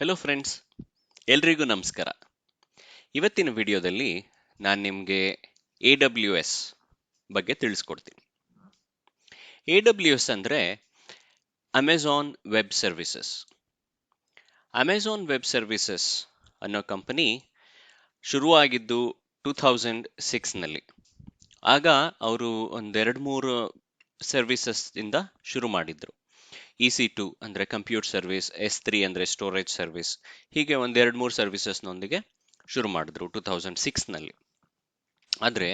Hello friends, ಎಲ್ರಿಗೂ ನಮಸ್ಕಾರ. ಇವತ್ತಿನ ವಿಡಿಯೋದಲ್ಲಿ ನಾನು ನಿಮಗೆ AWS ಬಗ್ಗೆ ತಿಳಿಸ್ಕೊಡ್ತೀನಿ. AWS ಅಂದರೆ Amazon web services. Amazon web services ಅನ್ನೋ ಕಂಪನಿ ಶುರುವಾಗಿದ್ದು 2006ನಲ್ಲಿ. ಆಗ ಅವರು ಒಂದೆರಡು ಮೂರು ಸರ್ವಿಸಸ್ ಇಂದ ಶುರು ಮಾಡಿದ್ರು. EC2 ಅಂದರೆ ಕಂಪ್ಯೂಟ್ ಸರ್ವಿಸ್, S3 ಅಂದರೆ ಸ್ಟೋರೇಜ್ ಸರ್ವಿಸ್, ಹೀಗೆ ಒಂದೆರಡು ಮೂರು ಸರ್ವಿಸಸ್ನೊಂದಿಗೆ ಶುರು ಮಾಡಿದ್ರು 2006ನಲ್ಲಿ. ಆದರೆ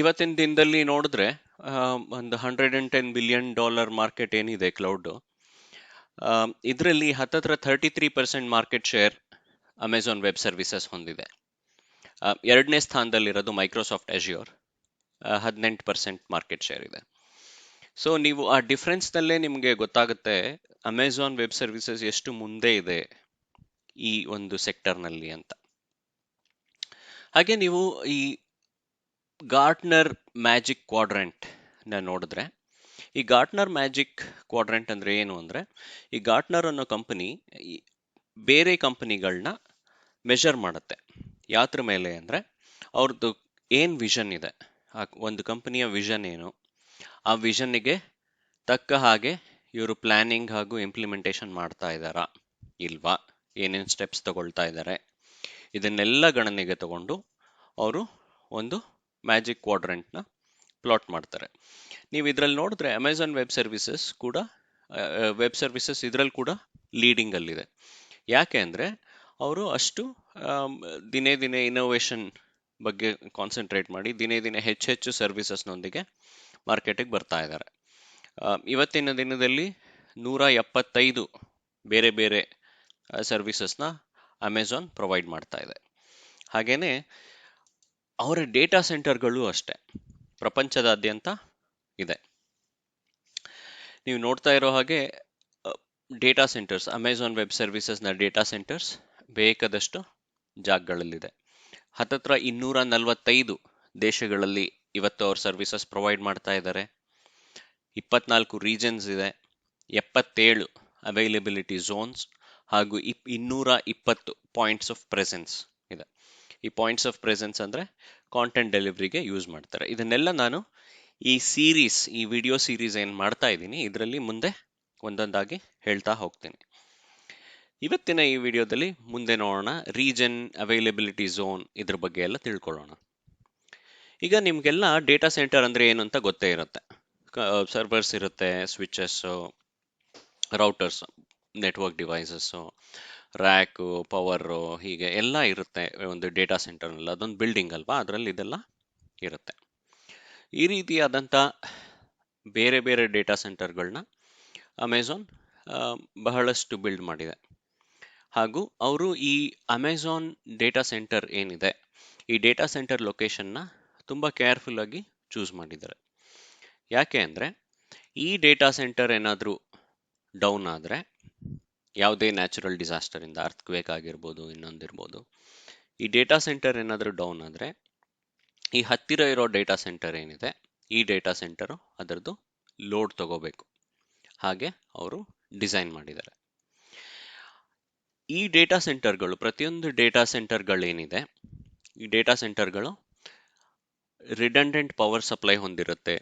ಇವತ್ತಿನ ದಿನದಲ್ಲಿ ನೋಡಿದ್ರೆ ಒಂದು $110 ಬಿಲಿಯನ್ ಮಾರ್ಕೆಟ್ ಏನಿದೆ ಕ್ಲೌಡ್, ಇದರಲ್ಲಿ ಹತ್ತತ್ರ 33% market share Amazon web services ಹೊಂದಿದೆ. ಎರಡನೇ ಸ್ಥಾನದಲ್ಲಿರೋದು ಮೈಕ್ರೋಸಾಫ್ಟ್ ಅಜ್ಯೂರ್, 18% ಮಾರ್ಕೆಟ್ ಶೇರ್ ಇದೆ. ಸೊ ನೀವು ಆ ಡಿಫ್ರೆನ್ಸ್ನಲ್ಲೇ ನಿಮಗೆ ಗೊತ್ತಾಗುತ್ತೆ ಅಮೆಜಾನ್ ವೆಬ್ ಸರ್ವಿಸಸ್ ಎಷ್ಟು ಮುಂದೆ ಇದೆ ಈ ಒಂದು ಸೆಕ್ಟರ್ನಲ್ಲಿ ಅಂತ. ಹಾಗೆ ನೀವು ಈ ಗಾರ್ಟ್ನರ್ ಮ್ಯಾಜಿಕ್ ಕ್ವಾಡ್ರೆಂಟ್ ನೋಡಿದ್ರೆ, ಈ ಗಾರ್ಟ್ನರ್ ಮ್ಯಾಜಿಕ್ ಕ್ವಾಡ್ರೆಂಟ್ ಅಂದ್ರೆ ಏನು ಅಂದ್ರೆ, ಈ ಗಾರ್ಟ್ನರ್ ಅನ್ನೋ ಕಂಪನಿ ಬೇರೆ ಕಂಪನಿಗಳನ್ನ ಮೆಷರ್ ಮಾಡುತ್ತೆ. ಯಾತ್ರ ಮೇಲೆ ಅಂದ್ರೆ ಅವ್ರದ್ದು ಏನ್ ವಿಷನ್ ಇದೆ, ಒಂದು ಕಂಪನಿಯ ವಿಷನ್ ಏನು, ಆ ವಿಷನ್ನಿಗೆ ತಕ್ಕ ಹಾಗೆ ಇವರು ಪ್ಲಾನಿಂಗ್ ಹಾಗೂ ಇಂಪ್ಲಿಮೆಂಟೇಷನ್ ಮಾಡ್ತಾ ಇದ್ದಾರಾ ಇಲ್ವಾ, ಏನೇನು ಸ್ಟೆಪ್ಸ್ ತಗೊಳ್ತಾ ಇದ್ದಾರೆ, ಇದನ್ನೆಲ್ಲ ಗಣನೆಗೆ ತಗೊಂಡು ಅವರು ಒಂದು ಮ್ಯಾಜಿಕ್ ಕ್ವಾಡ್ರೆಂಟ್ನ ಪ್ಲಾಟ್ ಮಾಡ್ತಾರೆ. ನೀವು ಇದರಲ್ಲಿ ನೋಡಿದ್ರೆ ಅಮೆಜಾನ್ ವೆಬ್ ಸರ್ವಿಸಸ್ ಇದರಲ್ಲಿ ಕೂಡ ಲೀಡಿಂಗ್ ಅಲ್ಲಿದೆ. ಯಾಕೆ ಅಂದರೆ ಅವರು ಅಷ್ಟು ದಿನೇ ದಿನೇ ಇನ್ನೋವೇಷನ್ ಬಗ್ಗೆ ಕಾನ್ಸಂಟ್ರೇಟ್ ಮಾಡಿ ದಿನೇ ದಿನೇ ಹೆಚ್ಚೆಚ್ಚು ಸರ್ವಿಸಸ್ನೊಂದಿಗೆ ಮಾರ್ಕೆಟಿಗೆ ಬರ್ತಾ ಇದ್ದಾರೆ. ಇವತ್ತಿನ ದಿನದಲ್ಲಿ 175 ಬೇರೆ ಬೇರೆ ಸರ್ವಿಸಸ್ನ ಅಮೆಜಾನ್ ಪ್ರೊವೈಡ್ ಮಾಡ್ತಾ ಇದೆ. ಹಾಗೇನೆ ಅವರ ಡೇಟಾ ಸೆಂಟರ್ಗಳು ಅಷ್ಟೇ ಪ್ರಪಂಚದಾದ್ಯಂತ ಇದೆ. ನೀವು ನೋಡ್ತಾ ಇರೋ ಹಾಗೆ ಡೇಟಾ ಸೆಂಟರ್ಸ್, ಅಮೆಜಾನ್ ವೆಬ್ ಸರ್ವಿಸಸ್ನ ಡೇಟಾ ಸೆಂಟರ್ಸ್ ಬೇಕಾದಷ್ಟು ಜಾಗಗಳಲ್ಲಿದೆ. ಹತ್ತತ್ರ 245 ದೇಶಗಳಲ್ಲಿ ಇವತ್ತು ಅವ್ರ ಸರ್ವಿಸಸ್ ಪ್ರೊವೈಡ್ ಮಾಡ್ತಾ ಇದ್ದಾರೆ. 24 ರೀಜನ್ಸ್ ಇದೆ, 77 ಅವೈಲಬಿಲಿಟಿ ಝೋನ್ಸ್ ಹಾಗೂ 220 ಪಾಯಿಂಟ್ಸ್ ಆಫ್ ಪ್ರೆಸೆನ್ಸ್ ಇದೆ. ಈ ಪಾಯಿಂಟ್ಸ್ ಆಫ್ ಪ್ರೆಸೆನ್ಸ್ ಅಂದ್ರೆ ಕಾಂಟೆಂಟ್ ಡೆಲಿವರಿಗೆ ಯೂಸ್ ಮಾಡ್ತಾರೆ. ಇದನ್ನೆಲ್ಲ ನಾನು ಈ ವಿಡಿಯೋ ಸೀರೀಸ್ ಏನು ಮಾಡ್ತಾ ಇದ್ದೀನಿ ಇದರಲ್ಲಿ ಮುಂದೆ ಒಂದೊಂದಾಗಿ ಹೇಳ್ತಾ ಹೋಗ್ತೀನಿ. ಇವತ್ತಿನ ಈ ವಿಡಿಯೋದಲ್ಲಿ ಮುಂದೆ ನೋಡೋಣ ರೀಜನ್, ಅವೈಲಬಿಲಿಟಿ ಝೋನ್, ಇದ್ರ ಬಗ್ಗೆ ಎಲ್ಲ ತಿಳ್ಕೊಳ್ಳೋಣ. ಈಗ ನಿಮ್ಗೆಲ್ಲ ಡೇಟಾ ಸೆಂಟರ್ ಅಂದ್ರೆ ಏನು ಅಂತ ಗೊತ್ತೇ ಇರುತ್ತೆ. ಸರ್ವರ್ಸ್ ಇರುತ್ತೆ, switches, routers, network devices, rack, power, ಹೀಗೆ ಎಲ್ಲ ಇರುತ್ತೆ ಒಂದು ಡೇಟಾ ಸೆಂಟರ್ನಲ್ಲಿ. ಅದೊಂದು ಬಿಲ್ಡಿಂಗ್ ಅಲ್ವಾ, ಅದರಲ್ಲಿ ಇದೆಲ್ಲ ಇರುತ್ತೆ. ಈ ರೀತಿಯಾದಂಥ ಬೇರೆ ಬೇರೆ ಡೇಟಾ ಸೆಂಟರ್ಗಳನ್ನ ಅಮೆಜಾನ್ ಬಹಳಷ್ಟು ಬಿಲ್ಡ್ ಮಾಡಿದೆ. ಹಾಗೂ ಅವರು ಈ ಅಮೆಜಾನ್ ಡೇಟಾ ಸೆಂಟರ್ ಏನಿದೆ, ಈ ಡೇಟಾ ಸೆಂಟರ್ ಲೊಕೇಶನ್ನ ತುಂಬ ಕೇರ್ಫುಲ್ ಆಗಿ ಚೂಸ್ ಮಾಡಿದ್ದಾರೆ. ಯಾಕೆ ಅಂದರೆ ಈ ಡೇಟಾ ಸೆಂಟರ್ ಏನಾದರೂ ಡೌನ್ ಆದರೆ, ಯಾವುದೇ ನ್ಯಾಚುರಲ್ ಡಿಸಾಸ್ಟರ್ ಇಂದ, ಅರ್ಥಕ್ವೇಕ್ ಆಗಿರ್ಬೋದು, ಇನ್ನೊಂದಿರ್ಬೋದು, ಈ ಡೇಟಾ ಸೆಂಟರ್ ಏನಾದರೂ ಡೌನ್ ಆದರೆ ಈ ಹತ್ತಿರ ಇರೋ ಡೇಟಾ ಸೆಂಟರ್ ಏನಿದೆ, ಈ ಡೇಟಾ ಸೆಂಟರು ಅದರದ್ದು ಲೋಡ್ ತಗೋಬೇಕು. ಹಾಗೆ ಅವರು ಡಿಸೈನ್ ಮಾಡಿದ್ದಾರೆ. ಈ ಡೇಟಾ ಸೆಂಟರ್ಗಳು, ಪ್ರತಿಯೊಂದು ಡೇಟಾ ಸೆಂಟರ್ಗಳೇನಿದೆ, ಈ ಡೇಟಾ ಸೆಂಟರ್ಗಳು ರಿಡಂಡೆಂಟ್ ಪವರ್ ಸಪ್ಲೈ ಹೊಂದಿರುತ್ತೆ,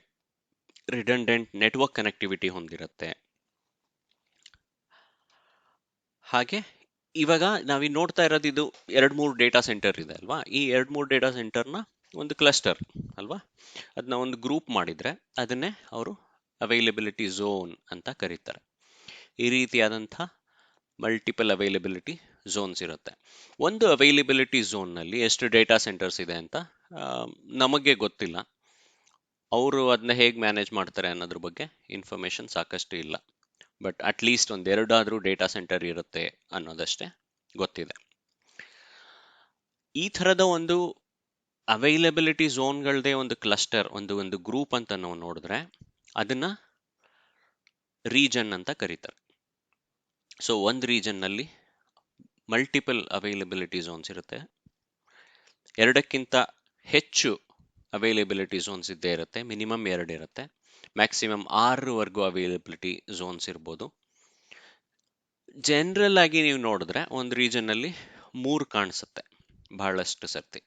ರಿಡಂಡೆಂಟ್ ನೆಟ್ವರ್ಕ್ ಕನೆಕ್ಟಿವಿಟಿ ಹೊಂದಿರುತ್ತೆ. ಹಾಗೆ ಇವಾಗ ನಾವಿಲ್ಲಿ ನೋಡ್ತಾ ಇರೋದು ಇದು 2-3 ಡೇಟಾ ಸೆಂಟರ್ ಇದೆ ಅಲ್ವಾ. ಈ 2-3 ಡೇಟಾ ಸೆಂಟರ್ನ ಒಂದು ಕ್ಲಸ್ಟರ್ ಅಲ್ವಾ, ಅದನ್ನ ಒಂದು ಗ್ರೂಪ್ ಮಾಡಿದ್ರೆ ಅದನ್ನೇ ಅವರು ಅವೈಲಬಿಲಿಟಿ ಝೋನ್ ಅಂತ ಕರೀತಾರೆ. ಈ ರೀತಿಯಾದಂಥ ಮಲ್ಟಿಪಲ್ ಅವೈಲಬಿಲಿಟಿ ಝೋನ್ಸ್ ಇರುತ್ತೆ. ಒಂದು ಅವೈಲಬಿಲಿಟಿ ಝೋನ್ನಲ್ಲಿ ಎಷ್ಟು ಡೇಟಾ ಸೆಂಟರ್ಸ್ ಇದೆ ಅಂತ ನಮಗೆ ಗೊತ್ತಿಲ್ಲ. ಅವರು ಅದನ್ನ ಹೇಗೆ ಮ್ಯಾನೇಜ್ ಮಾಡ್ತಾರೆ ಅನ್ನೋದ್ರ ಬಗ್ಗೆ ಇನ್ಫಾರ್ಮೇಶನ್ ಸಾಕಷ್ಟು ಇಲ್ಲ. ಬಟ್ ಅಟ್ಲೀಸ್ಟ್ ಒಂದೆರಡಾದರೂ ಡೇಟಾ ಸೆಂಟರ್ ಇರುತ್ತೆ ಅನ್ನೋದಷ್ಟೇ ಗೊತ್ತಿದೆ. ಈ ಥರದ ಒಂದು ಅವೈಲಬಿಲಿಟಿ ಝೋನ್ಗಳದೇ ಒಂದು ಕ್ಲಸ್ಟರ್, ಒಂದು ಗ್ರೂಪ್ ಅಂತ ನಾವು ನೋಡಿದ್ರೆ ಅದನ್ನ ರೀಜನ್ ಅಂತ ಕರೀತಾರೆ. ಸೊ ಒಂದು ರೀಜನ್ನಲ್ಲಿ ಮಲ್ಟಿಪಲ್ ಅವೈಲಬಿಲಿಟಿ ಝೋನ್ಸ್ ಇರುತ್ತೆ, ಎರಡಕ್ಕಿಂತ ಹೆಚ್ಚು ಅವೈಲಬಿಲಿಟಿ ಝೋನ್ಸ್ ಇದ್ದೇ ಇರುತ್ತೆ. ಮಿನಿಮಮ್ 2 ಇರುತ್ತೆ, ಮ್ಯಾಕ್ಸಿಮಮ್ 6ವರೆಗೂ ಅವೈಲಬಿಲಿಟಿ ಝೋನ್ಸ್ ಇರ್ಬೋದು. ಜನರಲ್ ಆಗಿ ನೀವು ನೋಡಿದ್ರೆ ಒಂದು ರೀಜನ್ ಅಲ್ಲಿ 3 ಕಾಣಿಸುತ್ತೆ ಬಹಳಷ್ಟು ಸರ್ತಿ.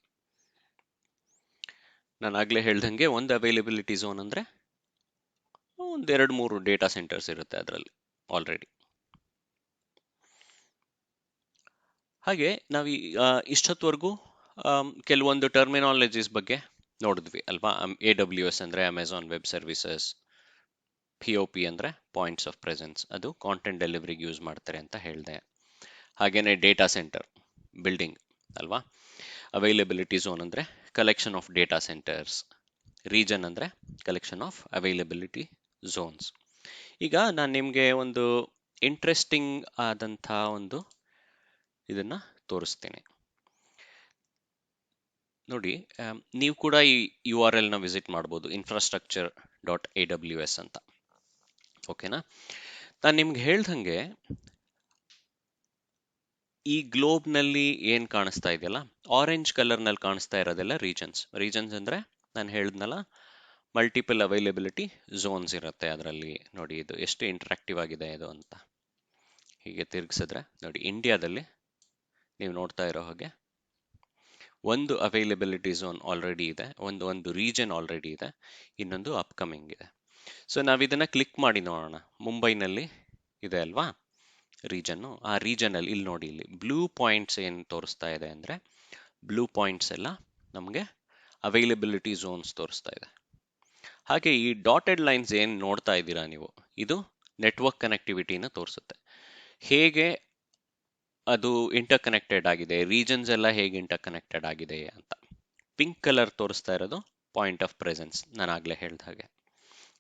ನಾನು ಆಗ್ಲೇ ಹೇಳ್ದಂಗೆ ಒಂದು ಅವೈಲಬಿಲಿಟಿ ಝೋನ್ ಅಂದ್ರೆ ಒಂದ್ 2-3 ಡೇಟಾ ಸೆಂಟರ್ಸ್ ಇರುತ್ತೆ ಅದರಲ್ಲಿ ಆಲ್ರೆಡಿ. ಹಾಗೆ ನಾವು ಇಷ್ಟೊತ್ತವರೆಗೂ ಕೆಲವೊಂದು ಟರ್ಮಿನಾಲಜೀಸ್ ಬಗ್ಗೆ ನೋಡಿದ್ವಿ ಅಲ್ವಾ. AWS ಅಂದ್ರೆ ಅಮೆಝಾನ್ ವೆಬ್ ಸರ್ವಿಸಸ್, POP ಅಂದ್ರೆ ಪಾಯಿಂಟ್ಸ್ ಆಫ್ ಪ್ರೆಸೆನ್ಸ್, ಅದು ಕಾಂಟೆಂಟ್ ಡೆಲಿವರಿಗೆ ಯೂಸ್ ಮಾಡ್ತಾರೆ ಅಂತ ಹೇಳಿದೆ. ಹಾಗೇನೆ ಡೇಟಾ ಸೆಂಟರ್ ಬಿಲ್ಡಿಂಗ್ ಅಲ್ವಾ. ಅವೈಲಬಿಲಿಟಿ ಝೋನ್ ಅಂದ್ರೆ collection of data centres, region ಅಂದ್ರೆ ಕಲೆಕ್ಷನ್ ಆಫ್ ಅವೈಲಬಿಲಿಟಿ ಝೋನ್ಸ್. ಈಗ ನಾನು ನಿಮಗೆ ಒಂದು ಇಂಟ್ರೆಸ್ಟಿಂಗ್ ಆದಂಥ ಒಂದು ಇದನ್ನ ತೋರಿಸ್ತೀನಿ ನೋಡಿ. ನೀವು ಕೂಡ ಈ URL ನ ವಿಸಿಟ್ ಮಾಡ್ಬೋದು, infrastructure.aws ಅಂತ. ಓಕೆನಾ. ನಾನು ನಿಮ್ಗೆ ಹೇಳ್ದಂಗೆ ಈ ಗ್ಲೋಬ್ ನಲ್ಲಿ ಏನ್ ಕಾಣಿಸ್ತಾ ಇದೆಯಲ್ಲ, ಆರೆಂಜ್ ಕಲರ್ ನಲ್ಲಿ ಕಾಣಿಸ್ತಾ ಇರೋದೆಲ್ಲ ರೀಜನ್ಸ್ ಅಂದ್ರೆ ನಾನು ಹೇಳಿದ್ನಲ್ಲ, ಮಲ್ಟಿಪಲ್ ಅವೈಲಬಿಲಿಟಿ ಝೋನ್ಸ್ ಇರುತ್ತೆ ಅದರಲ್ಲಿ. ನೋಡಿ ಇದು ಎಷ್ಟು ಇಂಟ್ರಾಕ್ಟಿವ್ ಆಗಿದೆ ಇದು ಅಂತ. ಹೀಗೆ ತಿರುಗಿಸಿದ್ರೆ ನೋಡಿ, ಇಂಡಿಯಾದಲ್ಲಿ ನೀವು ನೋಡ್ತಾ ಇರೋ ಹಾಗೆ ಒಂದು ಅವೈಲಬಿಲಿಟಿ ಝೋನ್ ಆಲ್ರೆಡಿ ಇದೆ, ಒಂದು ರೀಜನ್ ಆಲ್ರೆಡಿ ಇದೆ, ಇನ್ನೊಂದು ಅಪ್ಕಮಿಂಗ್ ಇದೆ. ಸೊ ನಾವು ಇದನ್ನ ಕ್ಲಿಕ್ ಮಾಡಿ ನೋಡೋಣ. ಮುಂಬೈನಲ್ಲಿ ಇದೆ ಅಲ್ವಾ ರೀಜನ್ನು. ಆ ರೀಜನ್ ಅಲ್ಲಿ ಇಲ್ಲಿ ನೋಡಿ, ಇಲ್ಲಿ ಬ್ಲೂ ಪಾಯಿಂಟ್ಸ್ ಏನ್ ತೋರಿಸ್ತಾ ಇದೆ ಅಂದ್ರೆ, ಬ್ಲೂ ಪಾಯಿಂಟ್ಸ್ ಎಲ್ಲ ನಮಗೆ ಅವೈಲಬಿಲಿಟಿ ಝೋನ್ಸ್ ತೋರಿಸ್ತಾ ಇದೆ. ಹಾಗೆ ಈ ಡಾಟೆಡ್ ಲೈನ್ಸ್ ಏನ್ ನೋಡ್ತಾ ಇದ್ದೀರಾ ನೀವು, ಇದು ನೆಟ್ವರ್ಕ್ ಕನೆಕ್ಟಿವಿಟಿನ ತೋರಿಸುತ್ತೆ. ಹೇಗೆ ಅದು ಇಂಟರ್ ಕನೆಕ್ಟೆಡ್ ಆಗಿದೆ, ರೀಜನ್ಸ್ ಎಲ್ಲ ಹೇಗೆ ಇಂಟರ್ ಕನೆಕ್ಟೆಡ್ ಆಗಿದೆ ಅಂತ. ಪಿಂಕ್ ಕಲರ್ ತೋರಿಸ್ತಾ ಇರೋದು ಪಾಯಿಂಟ್ ಆಫ್ ಪ್ರೆಸೆನ್ಸ್, ನಾನು ಆಗ್ಲೇ ಹೇಳ್ದ ಹಾಗೆ.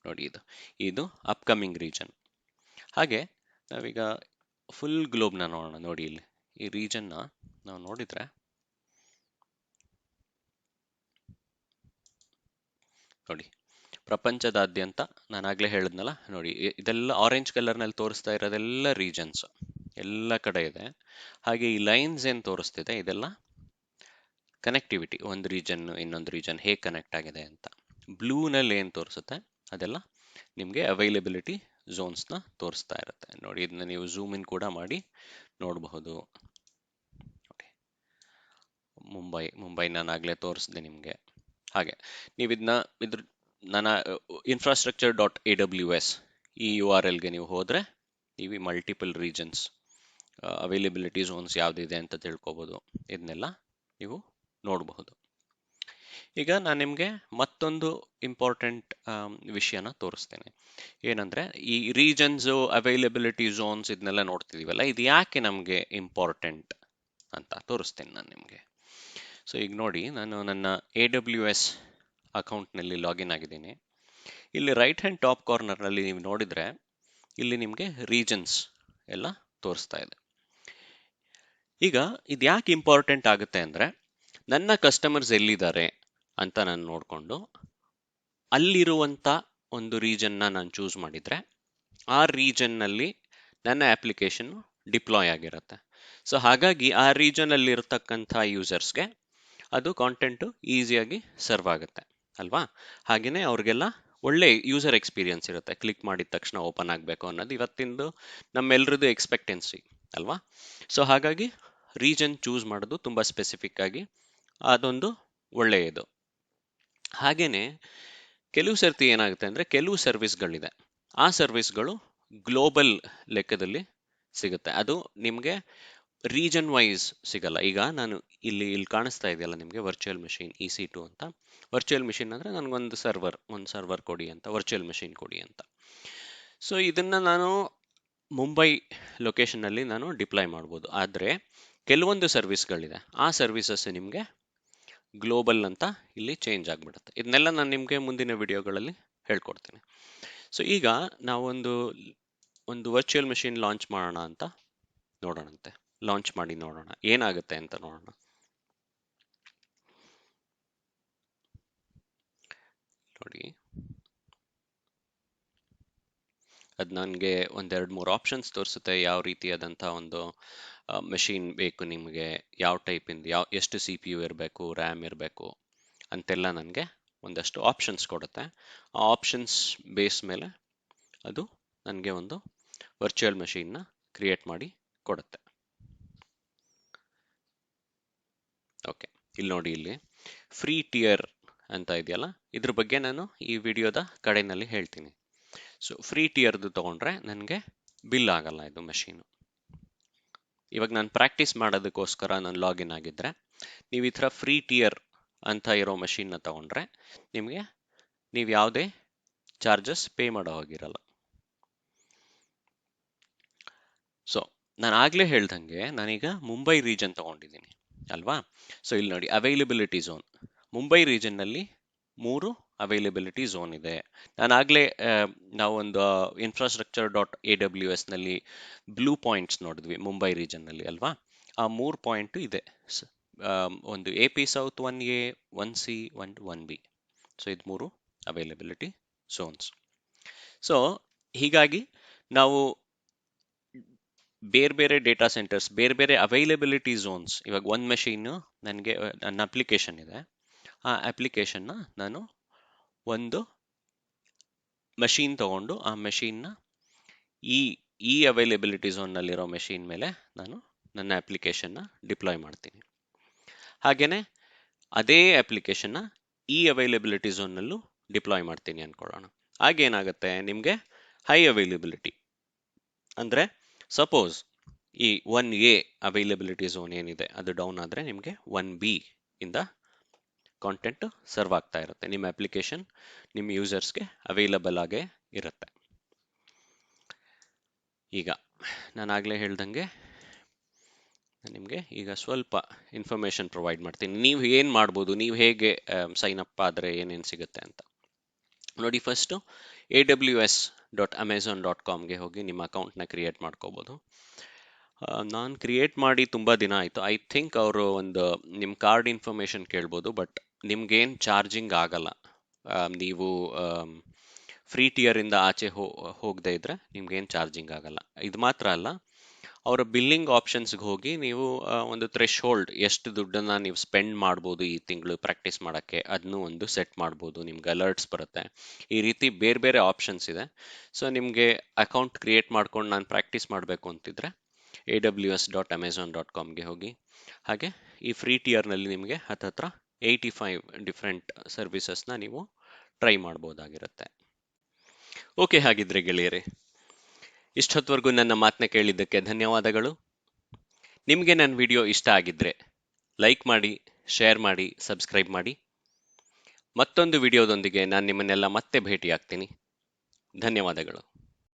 ನೋಡಿ ಇದು ಅಪ್ಕಮಿಂಗ್ ರೀಜನ್. ಹಾಗೆ ನಾವೀಗ ಫುಲ್ ಗ್ಲೋಬ್ನ ನೋಡೋಣ. ನೋಡಿ ಇಲ್ಲಿ ಈ ರೀಜನ್ನ ನಾವು ನೋಡಿದ್ರೆ ನೋಡಿ, ಪ್ರಪಂಚದಾದ್ಯಂತ ನಾನು ಆಗ್ಲೇ ಹೇಳಿದ್ನಲ್ಲ, ನೋಡಿ ಇದೆಲ್ಲ ಆರೆಂಜ್ ಕಲರ್ನಲ್ಲಿ ತೋರಿಸ್ತಾ ಇರೋದೆಲ್ಲ ರೀಜನ್ಸ್, ಎಲ್ಲ ಕಡೆ ಇದೆ. ಹಾಗೆ ಈ ಲೈನ್ಸ್ ಏನ್ ತೋರಿಸ್ತಿದೆ ಇದೆಲ್ಲ ಕನೆಕ್ಟಿವಿಟಿ, ಒಂದು ರೀಜನ್ ಇನ್ನೊಂದು ರೀಜನ್ ಹೇಗೆ ಕನೆಕ್ಟ್ ಆಗಿದೆ ಅಂತ. ಬ್ಲೂನಲ್ಲಿ ಏನು ತೋರಿಸುತ್ತೆ ಅದೆಲ್ಲ ನಿಮಗೆ ಅವೈಲಬಿಲಿಟಿ ಝೋನ್ಸ್ನ ತೋರಿಸ್ತಾ ಇರುತ್ತೆ. ನೋಡಿ ಇದನ್ನ ನೀವು ಝೂಮ್ ಇನ್ ಕೂಡ ಮಾಡಿ ನೋಡಬಹುದು. ನೋಡಿ ಮುಂಬೈ ನಾನು ಆಗಲೇ ತೋರಿಸಿದೆ ನಿಮಗೆ. ಹಾಗೆ ನೀವು ನನ್ನ infrastructure.aws ಈ URLಗೆ ನೀವು ಹೋದ್ರೆ ನೀವು ಮಲ್ಟಿಪಲ್ ರೀಜನ್ಸ್ ಅವೈಲಬಿಲಿಟಿ ಝೋನ್ಸ್ ಯಾವ್ದಿದೆ ಅಂತ ತಿಳ್ಕೊಬಹುದು. ಇದನ್ನೆಲ್ಲ ನೀವು ನೋಡಬಹುದು. ಈಗ ನಾನು ನಿಮಗೆ ಮತ್ತೊಂದು ಇಂಪಾರ್ಟೆಂಟ್ ವಿಷಯನ ತೋರಿಸ್ತೇನೆ. ಏನಂದ್ರೆ ಈ ರೀಜನ್ಸ್ ಅವೈಲಬಿಲಿಟಿ ಝೋನ್ಸ್ ಇದನ್ನೆಲ್ಲ ನೋಡ್ತಿದೀವಲ್ಲ, ಇದು ಯಾಕೆ ನಮಗೆ ಇಂಪಾರ್ಟೆಂಟ್ ಅಂತ ತೋರಿಸ್ತೇನೆ ನಾನು ನಿಮಗೆ. ಸೊ ಈಗ ನೋಡಿ, ನಾನು ನನ್ನ AWS ಅಕೌಂಟ್ನಲ್ಲಿ ಲಾಗಿನ್ ಆಗಿದ್ದೀನಿ. ಇಲ್ಲಿ ರೈಟ್ ಹ್ಯಾಂಡ್ ಟಾಪ್ ಕಾರ್ನರ್ನಲ್ಲಿ ನೀವು ನೋಡಿದ್ರೆ ಇಲ್ಲಿ ನಿಮಗೆ ರೀಜನ್ಸ್ ಎಲ್ಲ ತೋರಿಸ್ತಾ ಇದೆ. ಈಗ ಇದು ಯಾಕೆ ಇಂಪಾರ್ಟೆಂಟ್ ಆಗುತ್ತೆ ಅಂದ್ರೆ, ನನ್ನ ಕಸ್ಟಮರ್ಸ್ ಎಲ್ಲಿದ್ದಾರೆ ಅಂತ ನಾನು ನೋಡಿಕೊಂಡು ಅಲ್ಲಿರುವಂಥ ಒಂದು ರೀಜನ್ನ ನಾನು ಚೂಸ್ ಮಾಡಿದರೆ ಆ ರೀಜನ್ನಲ್ಲಿ ನನ್ನ ಅಪ್ಲಿಕೇಶನ್ ಡಿಪ್ಲಾಯ್ ಆಗಿರುತ್ತೆ. ಸೊ ಹಾಗಾಗಿ ಆ ರೀಜನಲ್ಲಿ ಇರತಕ್ಕಂಥ ಯೂಸರ್ಸ್ಗೆ ಅದು ಕಾಂಟೆಂಟು ಈಸಿಯಾಗಿ ಸರ್ವ್ ಆಗುತ್ತೆ ಅಲ್ವಾ. ಹಾಗೆಯೇ ಅವ್ರಿಗೆಲ್ಲ ಒಳ್ಳೆ ಯೂಸರ್ ಎಕ್ಸ್ಪೀರಿಯನ್ಸ್ ಇರುತ್ತೆ. ಕ್ಲಿಕ್ ಮಾಡಿದ ತಕ್ಷಣ ಓಪನ್ ಆಗಬೇಕು ಅನ್ನೋದು ಇವತ್ತಿಂದು ನಮ್ಮೆಲ್ಲರದ್ದು ಎಕ್ಸ್ಪೆಕ್ಟೆನ್ಸಿ ಅಲ್ವಾ. ಸೊ ಹಾಗಾಗಿ ರೀಜನ್ ಚೂಸ್ ಮಾಡೋದು ತುಂಬ ಸ್ಪೆಸಿಫಿಕ್ ಆಗಿ ಅದೊಂದು ಒಳ್ಳೆಯದು. ಹಾಗೇನೆ ಕೆಲವು ಸರ್ತಿ ಏನಾಗುತ್ತೆ ಅಂದರೆ, ಕೆಲವು ಸರ್ವಿಸ್ಗಳಿದೆ, ಆ ಸರ್ವಿಸ್ಗಳು ಗ್ಲೋಬಲ್ ಲೆಕ್ಕದಲ್ಲಿ ಸಿಗುತ್ತೆ. ಅದು ನಿಮಗೆ ರೀಜನ್ ವೈಸ್ ಸಿಗಲ್ಲ. ಈಗ ನಾನು ಇಲ್ಲಿ ಕಾಣಿಸ್ತಾ ಇದೆಯಲ್ಲ ನಿಮಗೆ ವರ್ಚುವಲ್ ಮೆಷಿನ್ EC2 ಅಂತ. ವರ್ಚುವಲ್ ಮೆಷಿನ್ ಅಂದರೆ ನನಗೊಂದು ಸರ್ವರ್ ಕೊಡಿ ಅಂತ, ವರ್ಚುವಲ್ ಮೆಷಿನ್ ಕೊಡಿ ಅಂತ. ಸೊ ಇದನ್ನು ನಾನು ಮುಂಬೈ ಲೊಕೇಶನ್ನಲ್ಲಿ ನಾನು ಡಿಪ್ಲಾಯ್ ಮಾಡ್ಬೋದು. ಆದರೆ ಕೆಲವೊಂದು ಸರ್ವಿಸ್ಗಳಿದೆ, ಆ ಸರ್ವಿಸಸ್ ನಿಮಗೆ ಗ್ಲೋಬಲ್ ಅಂತ ಇಲ್ಲಿ ಚೇಂಜ್ ಆಗಿಬಿಡುತ್ತೆ. ಇದನ್ನೆಲ್ಲ ನಾನು ನಿಮಗೆ ಮುಂದಿನ ವಿಡಿಯೋಗಳಲ್ಲಿ ಹೇಳ್ಕೊಡ್ತೀನಿ. ಸೊ ಈಗ ನಾವೊಂದು ವರ್ಚುವಲ್ ಮೆಷಿನ್ ಲಾಂಚ್ ಮಾಡೋಣ ಅಂತ ನೋಡೋಣಂತೆ. ಲಾಂಚ್ ಮಾಡಿ ನೋಡೋಣ ಏನಾಗುತ್ತೆ ಅಂತ ನೋಡೋಣ. ನೋಡಿ, ಅದು ನನಗೆ 1-2-3 ಆಪ್ಷನ್ಸ್ ತೋರಿಸುತ್ತೆ. ಯಾವ ರೀತಿಯಾದಂಥ ಒಂದು ಮೆಷಿನ್ ಬೇಕು ನಿಮಗೆ, ಯಾವ ಟೈಪಿಂದ, ಎಷ್ಟು CPU ಇರಬೇಕು, ರ್ಯಾಮ್ ಇರಬೇಕು ಅಂತೆಲ್ಲ ನನಗೆ ಒಂದಷ್ಟು ಆಪ್ಷನ್ಸ್ ಕೊಡುತ್ತೆ. ಆ ಆಪ್ಷನ್ಸ್ ಬೇಸ್ ಮೇಲೆ ಅದು ನನಗೆ ಒಂದು ವರ್ಚುವಲ್ ಮೆಷಿನ್ನ ಕ್ರಿಯೇಟ್ ಮಾಡಿ ಕೊಡುತ್ತೆ. ಓಕೆ, ಇಲ್ಲಿ ನೋಡಿ, ಇಲ್ಲಿ ಫ್ರೀ ಟಿಯರ್ ಅಂತ ಇದೆಯಲ್ಲ, ಇದ್ರ ಬಗ್ಗೆ ನಾನು ಈ ವಿಡಿಯೋದ ಕಡೆಯಲ್ಲಿ ಹೇಳ್ತೀನಿ. ಸೊ ಫ್ರೀ ಟಿಯರ್ದು ತಗೊಂಡ್ರೆ ನನಗೆ ಬಿಲ್ ಆಗಲ್ಲ ಇದು ಮೆಷೀನು. ಇವಾಗ ನಾನು ಪ್ರಾಕ್ಟೀಸ್ ಮಾಡೋದಕ್ಕೋಸ್ಕರ ನಾನು ಲಾಗಿನ್ ಆಗಿದ್ರೆ, ನೀವು ಈ ಥರ ಫ್ರೀ ಟಿಯರ್ ಅಂತ ಇರೋ ಮಷೀನ್ನ ತಗೊಂಡ್ರೆ ನಿಮಗೆ ನೀವು ಯಾವುದೇ ಚಾರ್ಜಸ್ ಪೇ ಮಾಡೋ ಹೋಗಿರಲ್ಲ. ಸೊ ನಾನು ಆಗ್ಲೇ ಹೇಳ್ದಂಗೆ ನಾನೀಗ ಮುಂಬೈ ರೀಜನ್ ತಗೊಂಡಿದ್ದೀನಿ ಅಲ್ವಾ. ಸೊ ಇಲ್ಲಿ ನೋಡಿ, ಅವೈಲಬಿಲಿಟಿ ಝೋನ್ ಮುಂಬೈ ರೀಜನ್ನಲ್ಲಿ 3 ಅವೈಲಬಿಲಿಟಿ ಝೋನ್ ಇದೆ. ನಾನಾಗಲೇ ನಾವೊಂದು infrastructure.aws ನಲ್ಲಿ ಬ್ಲೂ ಪಾಯಿಂಟ್ಸ್ ನೋಡಿದ್ವಿ ಮುಂಬೈ ರೀಜನ್ನಲ್ಲಿ ಅಲ್ವಾ. ಆ 3 ಪಾಯಿಂಟ್ ಇದೆ. ಒಂದು AP South 1A 1C 1B. So ಇದು 3 ಅವೈಲಬಿಲಿಟಿ ಝೋನ್ಸ್. ಸೊ ಹೀಗಾಗಿ ನಾವು ಬೇರೆ ಬೇರೆ ಡೇಟಾ ಸೆಂಟರ್ಸ್, ಬೇರೆ ಬೇರೆ ಅವೈಲಬಿಲಿಟಿ ಝೋನ್ಸ್, ಇವಾಗ ಒಂದು ಮೆಷಿನ್ ನನಗೆ ನನ್ನ ಅಪ್ಲಿಕೇಶನ್ ಇದೆ, ಆ ಅಪ್ಲಿಕೇಶನ್ನ ನಾನು ಒಂದು ಮಷೀನ್ ತಗೊಂಡು ಆ ಮೆಷಿನ್ನ ಈ ಅವೈಲಬಿಲಿಟಿ ಝೋನ್ನಲ್ಲಿರೋ ಮೆಷಿನ್ ಮೇಲೆ ನಾನು ನನ್ನ ಅಪ್ಲಿಕೇಶನ್ನ ಡಿಪ್ಲಾಯ್ ಮಾಡ್ತೀನಿ. ಹಾಗೇನೆ ಅದೇ ಅಪ್ಲಿಕೇಶನ್ನ ಈ ಅವೈಲಬಿಲಿಟಿ ಝೋನ್ನಲ್ಲೂ ಡಿಪ್ಲಾಯ್ ಮಾಡ್ತೀನಿ ಅನ್ಕೊಳ್ಳೋಣ. ಆಗೇನಾಗುತ್ತೆ, ನಿಮಗೆ ಹೈ ಅವೈಲಬಿಲಿಟಿ ಅಂದರೆ ಸಪೋಸ್ ಈ 1A ಅವೈಲಬಿಲಿಟಿ ಝೋನ್ ಏನಿದೆ ಅದು ಡೌನ್ ಆದರೆ ನಿಮಗೆ 1B ಇಂದ ಕಾಂಟೆಂಟ್ ಸರ್ವ್ ಆಗ್ತಾ ಇರುತ್ತೆ. ನಿಮ್ಮ ಅಪ್ಲಿಕೇಶನ್ ನಿಮ್ಮ ಯೂಸರ್ಸ್ಗೆ ಅವೈಲಬಲ್ ಆಗೇ ಇರುತ್ತೆ. ಈಗ ನಾನಾಗಲೇ ಹೇಳ್ದಂಗೆ ನಿಮಗೆ ಈಗ ಸ್ವಲ್ಪ ಇನ್ಫಾರ್ಮೇಶನ್ ಪ್ರೊವೈಡ್ ಮಾಡ್ತೀನಿ. ನೀವು ಏನು ಮಾಡ್ಬೋದು, ನೀವು ಹೇಗೆ ಸೈನ್ ಅಪ್ ಆದರೆ ಏನೇನು ಸಿಗುತ್ತೆ ಅಂತ ನೋಡಿ. ಫಸ್ಟು aws.amazon.comಗೆ ಹೋಗಿ ನಿಮ್ಮ ಅಕೌಂಟ್ನ ಕ್ರಿಯೇಟ್ ಮಾಡ್ಕೋಬೋದು. ನಾನು ಕ್ರಿಯೇಟ್ ಮಾಡಿ ತುಂಬ ದಿನ ಆಯಿತು. ಐ ಥಿಂಕ್ ಅವರು ಒಂದು ನಿಮ್ಮ ಕಾರ್ಡ್ ಇನ್ಫಾರ್ಮೇಷನ್ ಕೇಳ್ಬೋದು, ಬಟ್ ನಿಮ್ಗೇನು ಚಾರ್ಜಿಂಗ್ ಆಗಲ್ಲ. ನೀವು ಫ್ರೀ ಟಿಯರಿಂದ ಆಚೆ ಹೋಗದೇ ಇದ್ರೆ ನಿಮ್ಗೇನು ಚಾರ್ಜಿಂಗ್ ಆಗಲ್ಲ. ಇದು ಮಾತ್ರ ಅಲ್ಲ, ಅವರ ಬಿಲ್ಲಿಂಗ್ ಆಪ್ಷನ್ಸ್ಗೆ ಹೋಗಿ ನೀವು ಒಂದು ಥ್ರೆಶ್ ಹೋಲ್ಡ್, ಎಷ್ಟು ದುಡ್ಡನ್ನು ನೀವು ಸ್ಪೆಂಡ್ ಮಾಡ್ಬೋದು ಈ ತಿಂಗಳು ಪ್ರಾಕ್ಟೀಸ್ ಮಾಡೋಕ್ಕೆ, ಅದನ್ನು ಒಂದು ಸೆಟ್ ಮಾಡ್ಬೋದು. ನಿಮ್ಗೆ ಅಲರ್ಟ್ಸ್ ಬರುತ್ತೆ. ಈ ರೀತಿ ಬೇರೆ ಬೇರೆ ಆಪ್ಷನ್ಸ್ ಇದೆ. ಸೊ ನಿಮಗೆ ಅಕೌಂಟ್ ಕ್ರಿಯೇಟ್ ಮಾಡ್ಕೊಂಡು ನಾನು ಪ್ರಾಕ್ಟೀಸ್ ಮಾಡಬೇಕು ಅಂತಿದ್ರೆ aws.amazon.comಗೆ ಹೋಗಿ. ಹಾಗೆ ಈ ಫ್ರೀ ಟಿಯರ್ನಲ್ಲಿ ನಿಮಗೆ ಹತ್ತತ್ರ 85 ಡಿಫ್ರೆಂಟ್ ಸರ್ವಿಸಸ್ನ ನೀವು ಟ್ರೈ ಮಾಡ್ಬೋದಾಗಿರುತ್ತೆ. ಓಕೆ, ಹಾಗಿದ್ರೆ ಗೆಳೆಯರೇ, ಇಷ್ಟೊತ್ತವರೆಗೂ ನನ್ನ ಮಾತನ್ನ ಕೇಳಿದ್ದಕ್ಕೆ ಧನ್ಯವಾದಗಳು. ನಿಮಗೆ ನನ್ನ ವಿಡಿಯೋ ಇಷ್ಟ ಆಗಿದ್ರೆ ಲೈಕ್ ಮಾಡಿ, ಶೇರ್ ಮಾಡಿ, ಸಬ್ಸ್ಕ್ರೈಬ್ ಮಾಡಿ. ಮತ್ತೊಂದು ವಿಡಿಯೋದೊಂದಿಗೆ ನಾನು ನಿಮ್ಮನ್ನೆಲ್ಲ ಮತ್ತೆ ಭೇಟಿಯಾಗ್ತೀನಿ. ಧನ್ಯವಾದಗಳು.